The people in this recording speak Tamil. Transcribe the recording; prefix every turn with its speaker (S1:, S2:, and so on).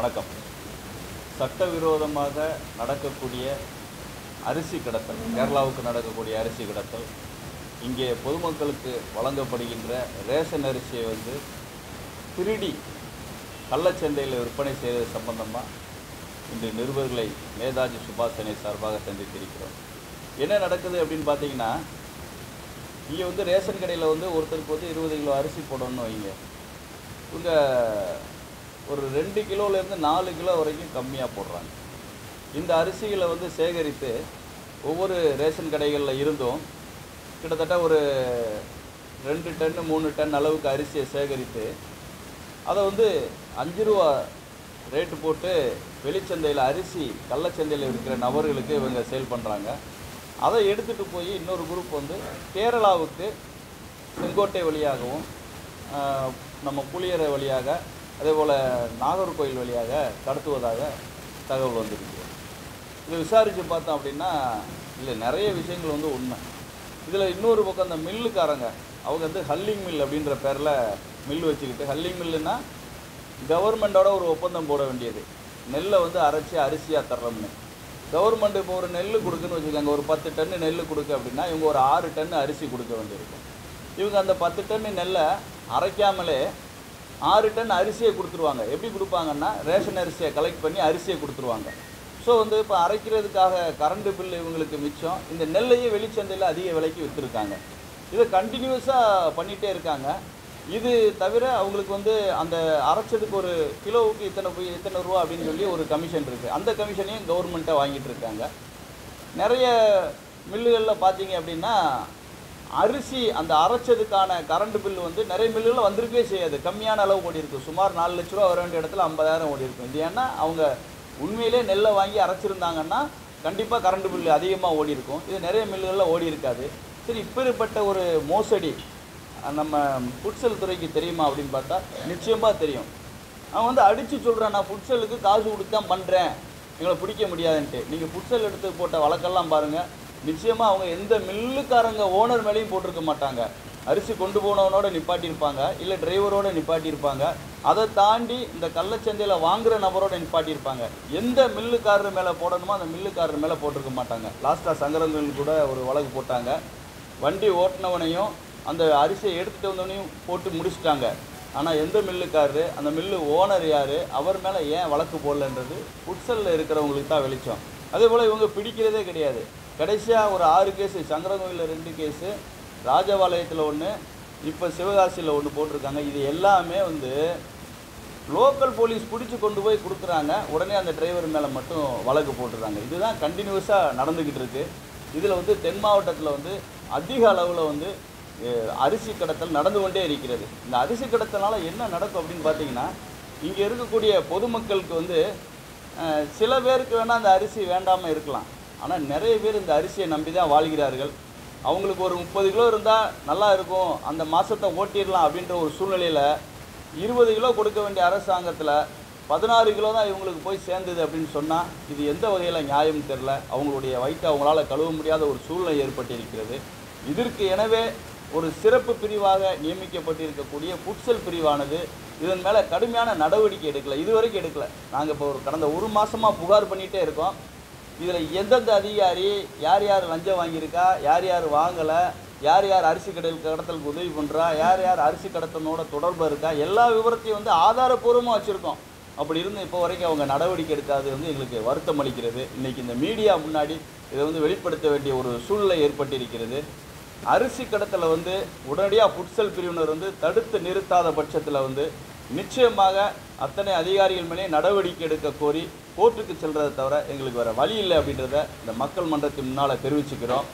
S1: வணக்கம். சட்டவிரோதமாக நடக்கக்கூடிய அரிசி கடத்தல், கேரளாவுக்கு நடக்கக்கூடிய அரிசி கடத்தல், இங்கே பொதுமக்களுக்கு வழங்கப்படுகின்ற ரேஷன் அரிசியை திருடி கள்ளச்சந்தையில் விற்பனை செய்வது சம்பந்தமாக இன்று நிருபர்களை நேதாஜி சுபாஷ் சேனை சார்பாக சந்தித்திருக்கிறோம். என்ன நடக்குது அப்படின்னு பார்த்தீங்கன்னா, இங்கே ரேஷன் கடையில் ஒருத்தருக்கு 20 கிலோ அரிசி போடணும்னு வைங்க, இவங்க ஒரு 2 கிலோலேருந்து 4 கிலோ வரைக்கும் கம்மியாக போடுறாங்க. இந்த அரிசிகளை சேகரித்து ஒவ்வொரு ரேஷன் கடைகளில் இருந்தும் கிட்டத்தட்ட ஒரு 2 டன் 3 டன் அளவுக்கு அரிசியை சேகரித்து அதை 5 ரூபா ரேட்டு போட்டு வெளிச்சந்தையில் அரிசி கள்ளச்சந்தையில் இருக்கிற நபர்களுக்கு இவங்க சேல் பண்ணுறாங்க. அதை எடுத்துகிட்டு போய் இன்னொரு குரூப் கேரளாவுக்கு செங்கோட்டை வழியாகவும் நம்ம புளியரை வழியாக அதே போல் நாகர்கோயில் வழியாக கடத்துவதாக தகவல் வந்திருக்கு. இதை விசாரித்து பார்த்தோம் அப்படின்னா இல்லை நிறைய விஷயங்கள் உண்மை. இதில் இன்னொரு பக்கம் அந்த மில்லுக்காரங்க அவங்க ஹல்லிங் மில் அப்படின்ற பேரில் மில் வச்சுக்கிட்டு, ஹல்லிங் மில்லுன்னா கவர்மெண்ட்டோட ஒரு ஒப்பந்தம் போட வேண்டியது, நெல்லை அரைச்சி அரிசியாக தர்றோம்னு. கவர்மெண்ட் இப்போ ஒரு நெல் கொடுக்குன்னு வச்சுக்கோங்க, ஒரு 10 டன்னு நெல் கொடுக்கு அப்படின்னா இவங்க ஒரு 6 டன்னு அரிசி கொடுக்க வேண்டியிருக்கும். இவங்க அந்த 10 டன்னு நெல்லை அரைக்காமலே 6 டன் அரிசியை கொடுத்துருவாங்க. எப்படி கொடுப்பாங்கன்னா, ரேஷன் அரிசியை கலெக்ட் பண்ணி அரிசியை கொடுத்துருவாங்க. ஸோ இப்போ அரைக்கிறதுக்காக கரண்ட் பில் இவங்களுக்கு மிச்சம். இந்த நெல்லையே வெளிச்சந்தையில் அதிக விலைக்கு விற்றுருக்காங்க. இதை கண்டினியூஸாக பண்ணிகிட்டே இருக்காங்க. இது தவிர அவங்களுக்கு அந்த அரைச்சதுக்கு ஒரு கிலோவுக்கு இத்தனை ரூபா அப்படின்னு சொல்லி ஒரு கமிஷன் இருக்குது. அந்த கமிஷனையும் கவர்மெண்ட்டை வாங்கிட்டு இருக்காங்க. நிறைய மில்லுகளில் பார்த்தீங்க அப்படின்னா அரிசி அந்த அரைச்சதுக்கான கரண்ட் பில்லு நிறைய மில்லுகளில் வந்திருக்கவே செய்யாது. கம்மியான அளவு ஓடி இருக்கும். சுமார் 4 லட்ச ரூபா வர வேண்டிய இடத்துல 50,000 ஓடி இருக்கும். இது ஏன்னா அவங்க உண்மையிலே நெல்லை வாங்கி அரைச்சிருந்தாங்கன்னா கண்டிப்பாக கரண்ட் பில்லு அதிகமாக ஓடி இருக்கும். இது நிறைய மில்லுகளில் ஓடி இருக்காது. சரி, இப்படிப்பட்ட ஒரு மோசடி நம்ம ஃபுட்செல் துறைக்கு தெரியுமா அப்படின்னு பார்த்தா நிச்சயமாக தெரியும். அவன் அடித்து சொல்கிறான், நான் ஃபுட்செல்லுக்கு காசு கொடுத்து தான் பண்ணுறேன், எங்களை பிடிக்க முடியாதுன்ட்டு. நீங்கள் ஃபுட்செல் எடுத்து போட்ட வழக்கெல்லாம் பாருங்கள். நிச்சயமாக அவங்க எந்த மில்லுக்காரங்க ஓனர் மேலேயும் போட்டிருக்க மாட்டாங்க. அரிசி கொண்டு போனவனோட நிப்பாட்டியிருப்பாங்க, இல்லை டிரைவரோடு நிப்பாட்டியிருப்பாங்க. அதை தாண்டி இந்த கள்ளச்சந்தையில் வாங்குகிற நபரோட நிப்பாட்டியிருப்பாங்க. எந்த மில்லுக்காரர் மேலே போடணுமோ அந்த மில்லுக்காரர் மேலே போட்டிருக்க மாட்டாங்க. லாஸ்ட்டாக சங்கரங்கள் கூட ஒரு வழக்கு போட்டாங்க. வண்டி ஓட்டினவனையும் அந்த அரிசியை எடுத்துகிட்டு வந்தவனையும் போட்டு முடிச்சிட்டாங்க. ஆனால் எந்த மில்லுக்காரரு, அந்த மில்லு ஓனர் யார், அவர் மேலே ஏன் வழக்கு போடலன்றது ஃபுட்செல்லில் இருக்கிறவங்களுக்கு தான் வெளிச்சம். அதே போல் இவங்க பிடிக்கிறதே கிடையாது. கடைசியாக ஒரு 6 கேஸு, சங்கரங்கோயிலில் 2 கேஸு, ராஜபாளையத்தில் 1, இப்போ சிவகாசியில் 1 போட்டிருக்காங்க. இது எல்லாமே லோக்கல் போலீஸ் பிடிச்சி கொண்டு போய் கொடுக்குறாங்க. உடனே அந்த டிரைவர் மேலே மட்டும் வழக்கு போட்டுறாங்க. இதுதான் கண்டினியூஸாக நடந்துக்கிட்டு இருக்குது. இதில் தென் மாவட்டத்தில் அதிக அளவில் அரிசி கடத்தல் நடந்து கொண்டே இருக்கிறது. இந்த அரிசி கடத்தனால என்ன நடக்கும் அப்படின்னு பார்த்தீங்கன்னா, இங்கே இருக்கக்கூடிய பொதுமக்களுக்கு சில பேருக்கு வேணால் அந்த அரிசி வேண்டாமல் இருக்கலாம். ஆனால் நிறைய பேர் இந்த அரிசியை நம்பி தான் வாழ்கிறார்கள். அவங்களுக்கு ஒரு 30 கிலோ இருந்தால் நல்லா இருக்கும், அந்த மாதத்தை ஓட்டிடலாம் அப்படின்ற ஒரு சூழ்நிலையில் 20 கிலோ கொடுக்க வேண்டிய அரசாங்கத்தில் 16 கிலோ தான் இவங்களுக்கு போய் சேர்ந்தது அப்படின்னு சொன்னால் இது எந்த வகையில் நியாயம் தெரில. அவங்களுடைய வயிற்றை அவங்களால கழுவ முடியாத ஒரு சூழ்நிலை ஏற்பட்டிருக்கிறது. இதற்கு எனவே ஒரு சிறப்பு பிரிவாக நியமிக்கப்பட்டிருக்கக்கூடிய ஃபுட்செல் பிரிவானது இதன் மேலே கடுமையான நடவடிக்கை எடுக்கலை, இதுவரைக்கும் எடுக்கலை. நாங்கள் இப்போ கடந்த 1 மாதமாக புகார் பண்ணிகிட்டே இருக்கோம். இதில் எந்தெந்த அதிகாரி யார் யார் லஞ்சம் வாங்கியிருக்கா, யார் யார் வாங்கலை, யார் யார் அரிசி கடத்தலுக்கு உதவி பண்ணுறா, யார் யார் அரிசி கடத்தலோட தொடர்பு இருக்கா, எல்லா விவரத்தையும் ஆதாரப்பூர்வமாக வச்சுருக்கோம். அப்படி இருந்து இப்போ வரைக்கும் அவங்க நடவடிக்கை எடுக்காது எங்களுக்கு வருத்தம் அளிக்கிறது. இன்றைக்கி இந்த மீடியா முன்னாடி இதை வெளிப்படுத்த வேண்டிய ஒரு சூழ்நிலை ஏற்பட்டிருக்கிறது. அரிசி கடத்தலை உடனடியாக ஃபுட்செல் பிரிவினர் தடுத்து நிறுத்தாத பட்சத்தில் நிச்சயமாக அத்தனை அதிகாரிகள் மேலே நடவடிக்கை எடுக்க கோரி கோர்ட்டுக்கு செல்றதை தவிர எங்களுக்கு வேறு வழி இல்லை அப்படின்றத இந்த மக்கள் மன்றத்தின் முன்னால் தெரிவிச்சுக்கிறோம்.